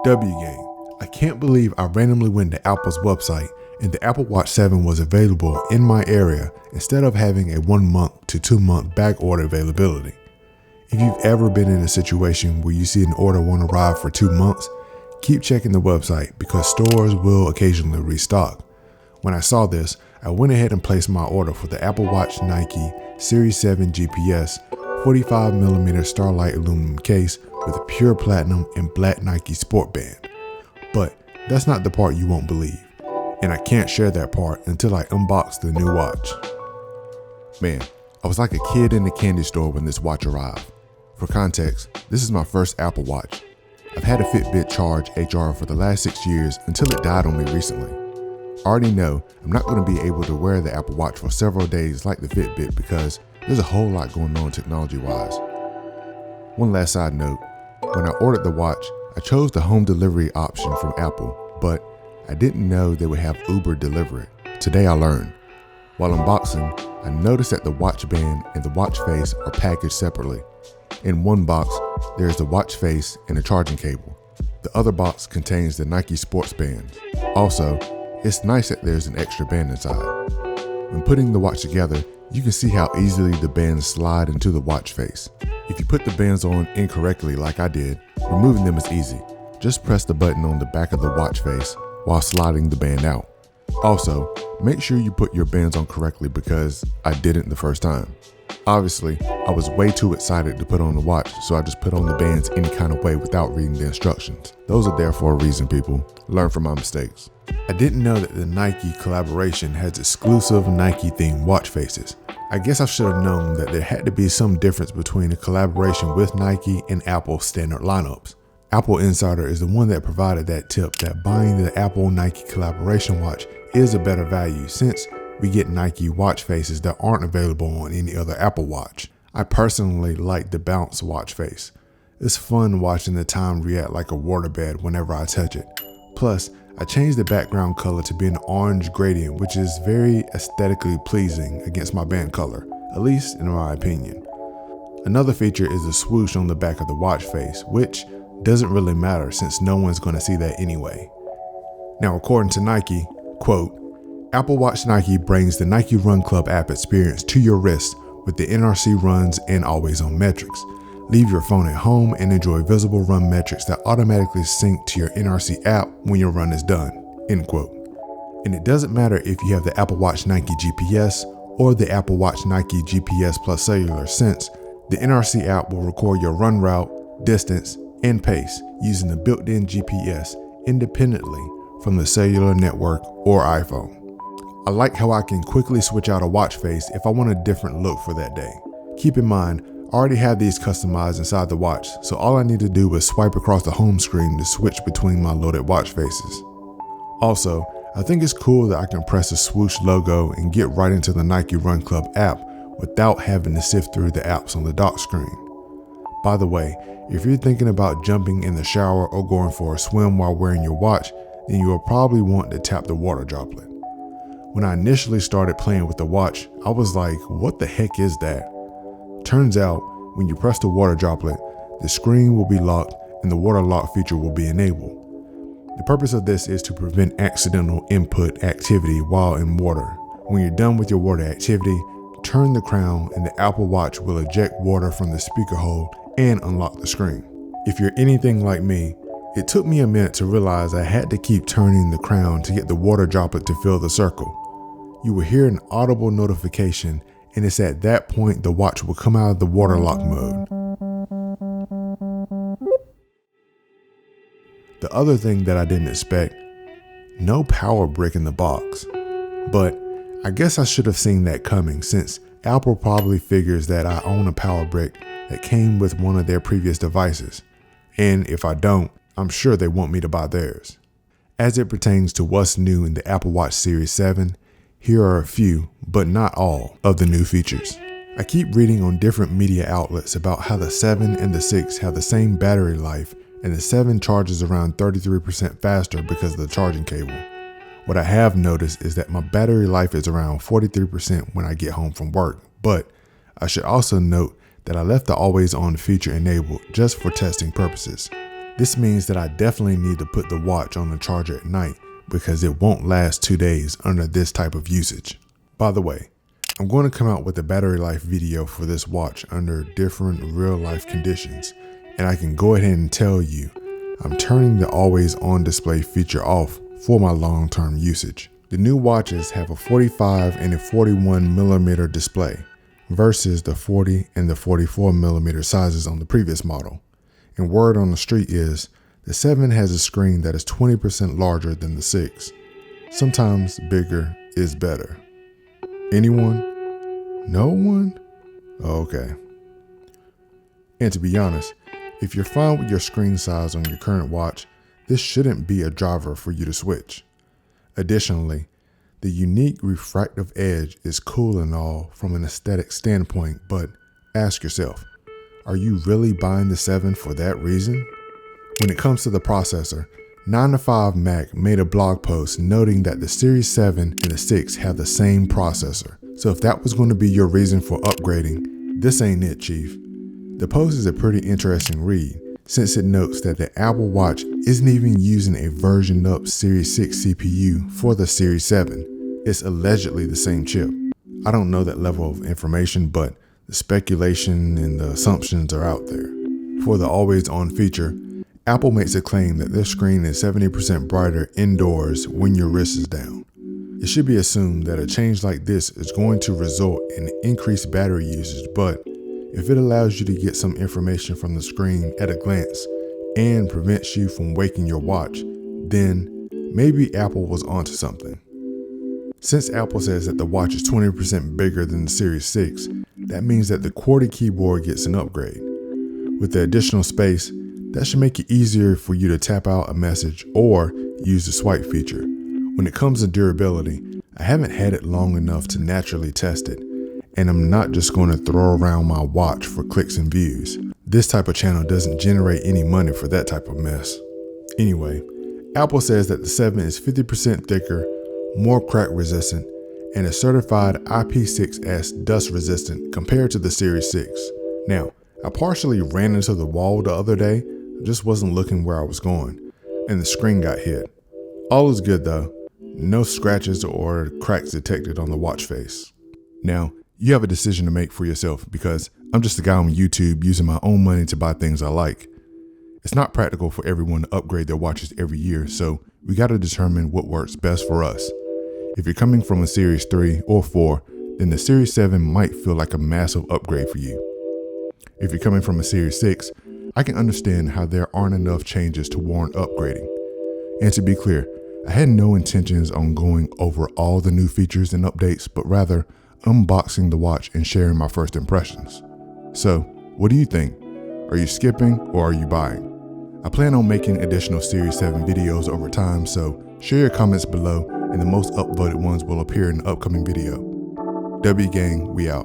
Gang, I can't believe I randomly went to Apple's website and the Apple Watch 7 was available in my area instead of having a 1 month to 2 month back order availability. If you've ever been in a situation where you see an order won't arrive for 2 months, keep checking the website because stores will occasionally restock. When I saw this, I went ahead and placed my order for the Apple Watch Nike Series 7 GPS 45mm Starlight aluminum case with a pure platinum and black Nike sport band. But that's not the part you won't believe, and I can't share that part until I unbox the new watch. Man, I was like a kid in a candy store when this watch arrived. For context, this is my first Apple Watch. I've had a Fitbit Charge HR for the last 6 years until it died on me recently. I already know I'm not going to be able to wear the Apple Watch for several days like the Fitbit because there's a whole lot going on technology-wise. One last side note, when I ordered the watch, I chose the home delivery option from Apple, but I didn't know they would have Uber deliver it. Today I learned. While unboxing, I noticed that the watch band and the watch face are packaged separately. In one box, there is the watch face and a charging cable. The other box contains the Nike sports band. Also, it's nice that there's an extra band inside. When putting the watch together, you can see how easily the bands slide into the watch face. If you put the bands on incorrectly like I did, removing them is easy. Just press the button on the back of the watch face while sliding the band out. Also, make sure you put your bands on correctly because I didn't the first time. Obviously, I was way too excited to put on the watch, so I just put on the bands any kind of way without reading the instructions. Those are there for a reason, people. Learn from my mistakes. I didn't know that the Nike collaboration has exclusive Nike-themed watch faces. I guess I should have known that there had to be some difference between a collaboration with Nike and Apple's standard lineups. Apple Insider is the one that provided that tip that buying the Apple Nike collaboration watch is a better value since we get Nike watch faces that aren't available on any other Apple Watch. I personally like the bounce watch face. It's fun watching the time react like a waterbed whenever I touch it. Plus, I changed the background color to be an orange gradient, which is very aesthetically pleasing against my band color, at least in my opinion. Another feature is the swoosh on the back of the watch face, which doesn't really matter since no one's going to see that anyway. Now, according to Nike, quote, Apple Watch Nike brings the Nike Run Club app experience to your wrist with the NRC runs and always-on metrics. Leave your phone at home and enjoy visible run metrics that automatically sync to your NRC app when your run is done, end quote. And it doesn't matter if you have the Apple Watch Nike GPS or the Apple Watch Nike GPS Plus Cellular since the NRC app will record your run route, distance, and pace using the built-in GPS independently from the cellular network or iPhone. I like how I can quickly switch out a watch face if I want a different look for that day. Keep in mind, I already have these customized inside the watch, so all I need to do is swipe across the home screen to switch between my loaded watch faces. Also, I think it's cool that I can press the swoosh logo and get right into the Nike Run Club app without having to sift through the apps on the dock screen. By the way, if you're thinking about jumping in the shower or going for a swim while wearing your watch, then you will probably want to tap the water droplet. When I initially started playing with the watch, I was like, what the heck is that? Turns out, when you press the water droplet, the screen will be locked and the water lock feature will be enabled. The purpose of this is to prevent accidental input activity while in water. When you're done with your water activity, turn the crown and the Apple Watch will eject water from the speaker hole and unlock the screen. If you're anything like me, it took me a minute to realize I had to keep turning the crown to get the water droplet to fill the circle. You will hear an audible notification, and it's at that point the watch will come out of the water lock mode. The other thing that I didn't expect, no power brick in the box. But I guess I should have seen that coming since Apple probably figures that I own a power brick that came with one of their previous devices. And if I don't, I'm sure they want me to buy theirs. As it pertains to what's new in the Apple Watch Series 7, here are a few, but not all, of the new features. I keep reading on different media outlets about how the 7 and the 6 have the same battery life, and the 7 charges around 33% faster because of the charging cable. What I have noticed is that my battery life is around 43% when I get home from work, but I should also note that I left the always on feature enabled just for testing purposes. This means that I definitely need to put the watch on the charger at night because it won't last 2 days under this type of usage. By the way, I'm going to come out with a battery life video for this watch under different real life conditions, and I can go ahead and tell you I'm turning the always on display feature off for my long-term usage. The new watches have a 45 and a 41 millimeter display versus the 40 and the 44 millimeter sizes on the previous model. And word on the street is the 7 has a screen that is 20% larger than the 6. Sometimes bigger is better. Anyone? No one? Okay. And to be honest, if you're fine with your screen size on your current watch, this shouldn't be a driver for you to switch. Additionally, the unique refractive edge is cool and all from an aesthetic standpoint, but ask yourself, are you really buying the 7 for that reason? When it comes to the processor, 9to5Mac made a blog post noting that the Series 7 and the 6 have the same processor. So if that was going to be your reason for upgrading, this ain't it, Chief. The post is a pretty interesting read, since it notes that the Apple Watch isn't even using a versioned up Series 6 CPU for the Series 7. It's allegedly the same chip. I don't know that level of information, but the speculation and the assumptions are out there. For the always on feature, Apple makes a claim that their screen is 70% brighter indoors when your wrist is down. It should be assumed that a change like this is going to result in increased battery usage, but if it allows you to get some information from the screen at a glance and prevents you from waking your watch, then maybe Apple was onto something. Since Apple says that the watch is 20% bigger than the Series 6, that means that the QWERTY keyboard gets an upgrade. With the additional space, that should make it easier for you to tap out a message or use the swipe feature. When it comes to durability, I haven't had it long enough to naturally test it, and I'm not just going to throw around my watch for clicks and views. This type of channel doesn't generate any money for that type of mess. Anyway, Apple says that the 7 is 50% thicker, more crack resistant, and is certified IP6S dust resistant compared to the Series 6. Now, I partially ran into the wall the other day, just wasn't looking where I was going, and the screen got hit. All is good though, no scratches or cracks detected on the watch face. Now, you have a decision to make for yourself because I'm just a guy on YouTube using my own money to buy things I like. It's not practical for everyone to upgrade their watches every year, so we got to determine what works best for us. If you're coming from a Series 3 or 4, then the Series 7 might feel like a massive upgrade for you. If you're coming from a Series 6, I can understand how there aren't enough changes to warrant upgrading. And to be clear, I had no intentions on going over all the new features and updates, but rather unboxing the watch and sharing my first impressions. So, what do you think? Are you skipping or are you buying? I plan on making additional Series 7 videos over time, so share your comments below and the most upvoted ones will appear in the upcoming video. W Gang, we out.